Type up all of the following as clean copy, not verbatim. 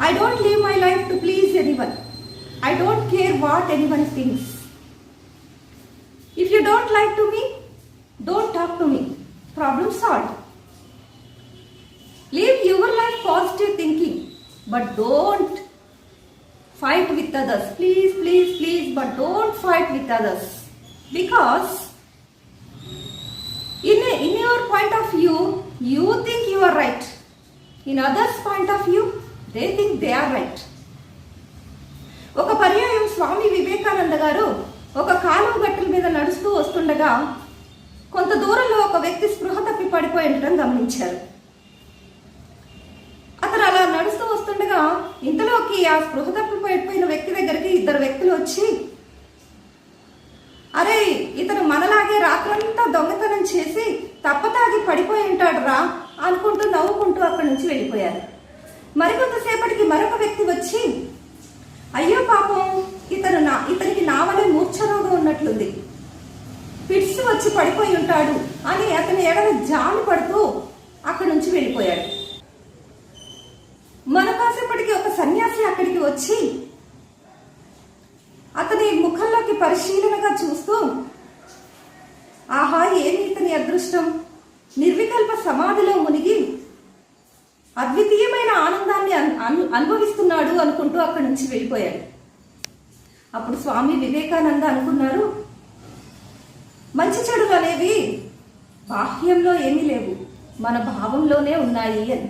I don't live my life to please anyone. I don't care what anyone thinks. If you don't like to me, don't talk to me. Problem solved. Live your life positive thinking, but don't fight with others. Please, but don't fight with others. Because in your point of view, you think you are right. In others' point of view, they think they are right. ఒక పర్యాయం స్వామి వివేకానంద గారు ఒక కాలువ గట్టుల మీద నడుస్తూ వస్తుండగా కొంత దూరంలో ఒక వ్యక్తి స్పృహ తప్పి పడిపోయి ఉండటం గమనించారు. అతను అలా నడుస్తూ వస్తుండగా ఇంతలోకి ఆ స్పృహ తప్పి పడిపోయిన వ్యక్తి దగ్గరికి ఇద్దరు వ్యక్తులు వచ్చి, అరే ఇతను మనలాగే రాత్రంతా దొంగతనం చేసి తప్పతాగి పడిపోయి ఉంటాడు రా అనుకుంటూ నవ్వుకుంటూ అక్కడి నుంచి వెళ్ళిపోయారు. మరికొంతసేపటికి మరొక వ్యక్తి వచ్చి, అయ్యో పాపం ఇతనికి నా వలె మూర్ఛ రోగం ఉన్నట్లుంది, ఫిట్స్ వచ్చి పడిపోయి ఉంటాడు అని అతని ఎడల జాలి పడుతూ అక్కడి నుంచి వెళ్ళిపోయాడు. మరొకసేపటికి ఒక సన్యాసి అక్కడికి వచ్చి అతని ముఖంలోకి పరిశీలనగా చూస్తూ, ఆహా ఏమి ఇతని అదృష్టం, నిర్వికల్ప సమాధిలో మునిగి అద్వితీయమైన ఆనందాన్ని అనుభవిస్తున్నాడు అనుకుంటూ అక్కడి నుంచి వెళ్ళిపోయాడు. అప్పుడు స్వామి వివేకానంద అనుకున్నారు, మంచి చెడులు అనేవి బాహ్యంలో ఏమీ లేవు, మన భావంలోనే ఉన్నాయి అని.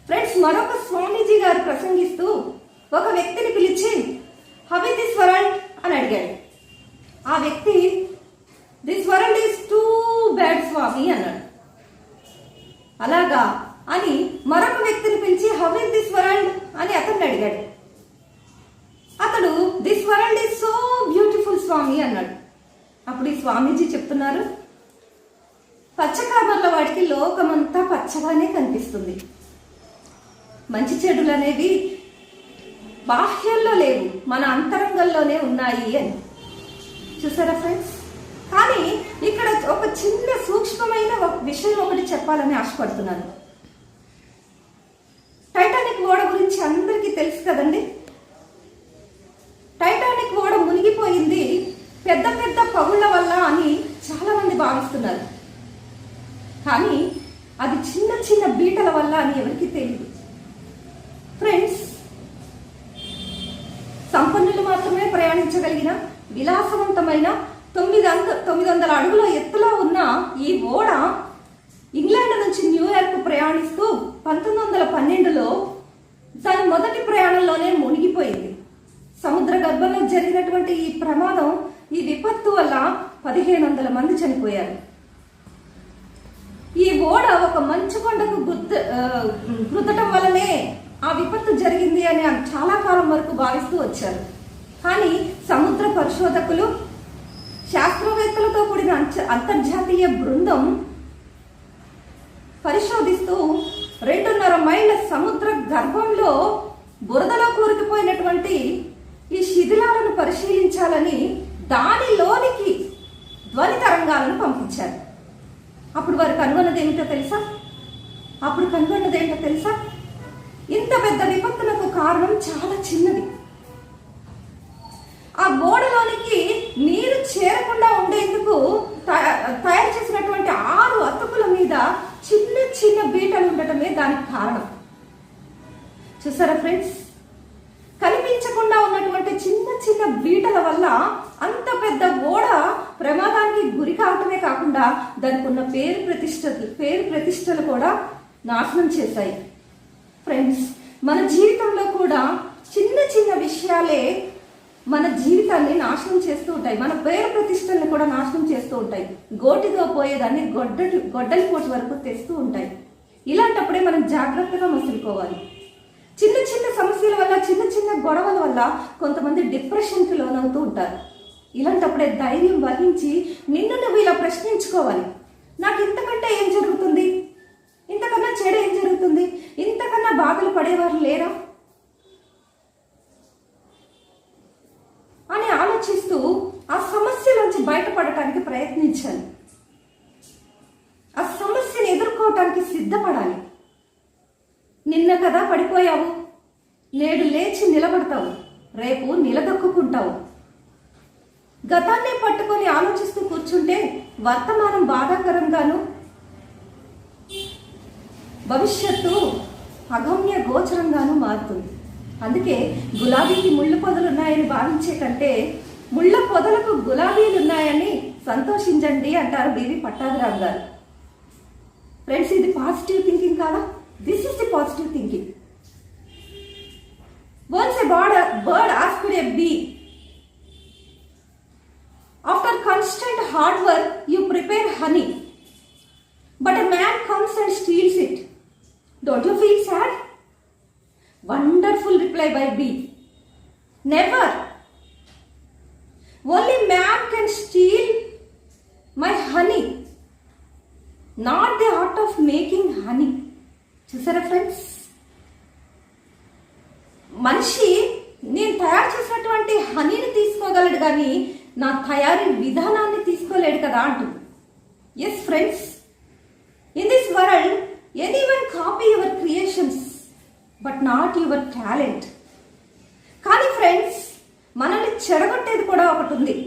ఫ్రెండ్స్, మరొక స్వామీజీ గారు ప్రసంగిస్తూ ఒక వ్యక్తిని పిలిచి, హౌ ఇస్ దిస్ వరల్డ్ అని అడిగాడు. ఆ వ్యక్తి, this world is too bad స్వామి అన్నాడు. అలాగా అని మరొక వ్యక్తిని పిలిచి, హౌ ఇస్ దిస్ వరల్డ్ అని అతన్ని అడిగాడు. అతడు, this world is so beautiful స్వామి అన్నాడు. అప్పుడు ఈ స్వామీజీ చెప్తున్నారు, పచ్చకామర్ల వాడికి లోకమంతా పచ్చగానే కనిపిస్తుంది, మంచి చెడులు అనేవి బాహ్యంలో లేవు, మన అంతరంగంలోనే ఉన్నాయి అని. చూసారా ఫ్రెండ్స్? కానీ ఇక్కడ ఒక చిన్న సూక్ష్మమైన విషయం ఒకటి చెప్పాలని ఆశపడుతున్నాను. టైటానిక్ ఓడ గురించి అందరికీ తెలుసు కదండి. టైటానిక్ ఓడ మునిగిపోయింది పెద్ద పెద్ద పగుళ్ల వల్ల అని చాలా మంది భావిస్తున్నారు. కానీ అది చిన్న చిన్న బీటల వల్ల అని ఎవరికి తెలియదు. ఫ్రెండ్స్, సంపన్నులు మాత్రమే ప్రయాణించగలిగిన విలాసవంతమైన 900 అడుగుల ఎత్తులో ఉన్న ఈ ఓడ ఇంగ్లాండ్ నుంచి న్యూయార్క్ ప్రయాణిస్తూ 1912లో దాని మొదటి ప్రయాణంలోనే మునిగిపోయింది. సముద్ర గర్భంలో జరిగినటువంటి ఈ ప్రమాదం, ఈ విపత్తు వల్ల 1500 మంది చనిపోయారు. ఈ ఓడ ఒక మంచు కొండకు గుద్దటం వల్లనే ఆ విపత్తు జరిగింది అని చాలా కాలం వరకు భావిస్తూ వచ్చారు. కానీ సముద్ర పరిశోధకులు, శాస్త్రవేత్తలతో కూడిన అంతర్జాతీయ బృందం పరిశోధిస్తూ 2.5 మైళ్ళ సముద్ర గర్భంలో బురదలో కూరుకుపోయినటువంటి ఈ శిథిలాలను పరిశీలించాలని దానిలోనికి ధ్వని తరంగాలను పంపించారు. అప్పుడు వారు కనుగొన్నది ఏమిటో తెలుసా? ఇంత పెద్ద విపత్తులకు కారణం చాలా చిన్నది. ఆ ఓడలోనికి నీరు చేరకుండా ఉండేందుకు తయారు చేసినటువంటి 6 అతుకుల మీద చిన్న చిన్న బీటలు ఉండటమే దానికి కారణం. చూసారా ఫ్రెండ్స్? కనిపించకుండా ఉన్నటువంటి చిన్న చిన్న బీటల వల్ల అంత పెద్ద ఓడ ప్రమాదానికి గురి కావటమే కాకుండా దానికి ఉన్న పేరు ప్రతిష్టలు కూడా నాశనం చేశాయి. ఫ్రెండ్స్, మన జీవితంలో కూడా చిన్న చిన్న విషయాలే మన జీవితాన్ని నాశనం చేస్తూ ఉంటాయి, మన పేరు ప్రతిష్టల్ని కూడా నాశనం చేస్తూ ఉంటాయి, గోటితో పోయేదాన్ని గొడ్డలి పోటు వరకు తెస్తూ ఉంటాయి. ఇలాంటప్పుడే మనం జాగ్రత్తగా మసులుకోవాలి. చిన్న చిన్న సమస్యల వల్ల, చిన్న చిన్న గొడవల వల్ల కొంతమంది డిప్రెషన్కి లోనవుతూ ఉంటారు. ఇలాంటప్పుడే ధైర్యం వహించి నిన్ను నువ్వు ఇలా ప్రశ్నించుకోవాలి, నాకు ఇంతకంటే ఏం జరుగుతుంది, ఇంతకన్నా చెడు ఏం జరుగుతుంది, ఇంతకన్నా బాధలు పడేవారు లేరా అని ఆలోచిస్తూ ఆ సమస్య నుంచి బయటపడటానికి ప్రయత్నించాలి. ఆ సమస్యను ఎదుర్కోవటానికి సిద్ధపడాలి. నిన్న కదా పడిపోయావు, నేడు లేచి నిలబడతావు, రేపు నిలదొక్కుంటావు. గతాన్ని పట్టుకొని ఆలోచిస్తూ కూర్చుంటే వర్తమానం బాధాకరంగాను, భవిష్యత్తు అగమ్య గోచరంగాను మారుతుంది. అందుకే గులాబీకి ముళ్ళు పొదలున్నాయని భావించే కంటే ముళ్ళ పొదలకు గులాబీలున్నాయని సంతోషించండి అంటారు బివి పట్టాభిరామ్ గారు. ఫ్రెండ్స్, ఇది పాజిటివ్ థింకింగ్ కాదా? This is the positive thinking. Once a bird asked a bee, after constant hard work, you prepare honey, but a man comes and steals it. Don't you feel sad? Wonderful reply by bee. Never. Only man can steal my honey, not the art of making honey. చూసారా friends? మనిషి నేను తయారు చేసినటువంటి హనీని తీసుకోగలడు కానీ నా తయారీ విధానాన్ని తీసుకోలేడు కదా అంటుంది. Yes friends, in this world anyone copy your creations but not your talent. కానీ ఫ్రెండ్స్, మనల్ని చెడగొట్టేది కూడా ఒకటి ఉంది.